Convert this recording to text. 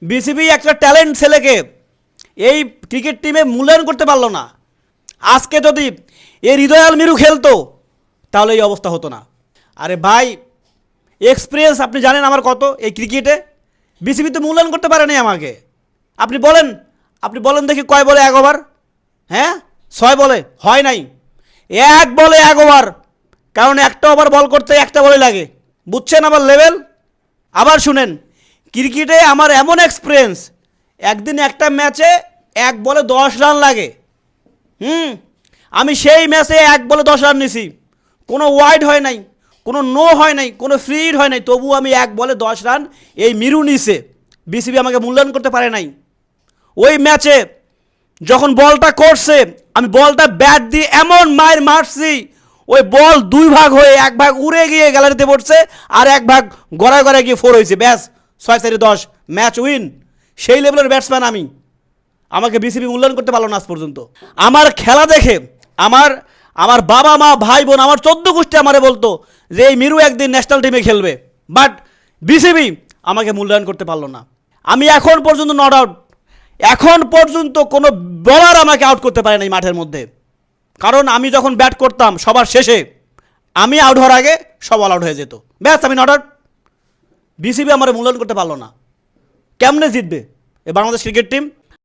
BCB একটা talent ছেলেকে এই ক্রিকেট টিমে মূল্যায়ন করতে পারলো না। আজকে যদি এ হৃদয়াল মিরু খেলতো তাহলে এই অবস্থা হতো না। আরে ভাই, এক্সপিরিয়েন্স আপনি জানেন আমার কত এই ক্রিকেটে। বিসিবি তো মূল্যায়ন করতে পারেনি আমাকে। আপনি বলেন দেখি কয় বলে 1 ওভার? হ্যাঁ, 6 বলে হয় নাই, 1 বলে 1 ওভার। কারণ একটা ওভার বল করতে একটা বলে লাগে, বুঝছেন আমার লেভেল। আবার শুনেন, ক্রিকেটে আমার এমন এক্সপিরিয়েন্স, একদিন একটা ম্যাচে 1 বলে 10 রান লাগে। আমি সেই ম্যাচে 1 বলে 10 রান নিছি, কোনো ওয়াইড হয় নাই, কোনো নো হয় নাই, কোনো ফ্রি হিট হয় নাই, তবু আমি 1 বলে 10 রান এই মিরু নিছে। বিসিবি আমাকে মূল্যায়ন করতে পারে নাই। ওই ম্যাচে যখন বলটা করছে, আমি বলটা ব্যাট দিয়ে এমন মার মারছি, ওই বল 2 ভাগ হয়ে 1 ভাগ উড়ে গিয়ে গ্যালারিতে পড়ছে, আর 1 ভাগ গড়ায় গড়ায় গিয়ে 4 হয়েছে। ব্যাস, 6-10 ম্যাচ উইন। সেই লেভেলের ব্যাটসম্যান আমি। আমাকে বিসিবি মূল্যায়ন করতে পারলো না আজ পর্যন্ত। আমার খেলা দেখে আমার বাবা মা ভাই বোন আমার 14 গোষ্ঠী আমারে বলতো যে এই মিরু একদিন ন্যাশনাল টিমে খেলবে, বাট বিসিবি আমাকে মূল্যায়ন করতে পারলো না। আমি এখন পর্যন্ত নট আউট, এখন পর্যন্ত কোনো বলার আমাকে আউট করতে পারে নাই মাঠের মধ্যে। কারণ আমি যখন ব্যাট করতাম সবার শেষে, আমি আউট হওয়ার আগে সব অল আউট হয়ে যেত। ব্যাস, আমি নট আউট। বিসিবি আমার মূল্যায়ন করতে পারলো না। কেমনে জিতবে এই বাংলাদেশ ক্রিকেট টিম?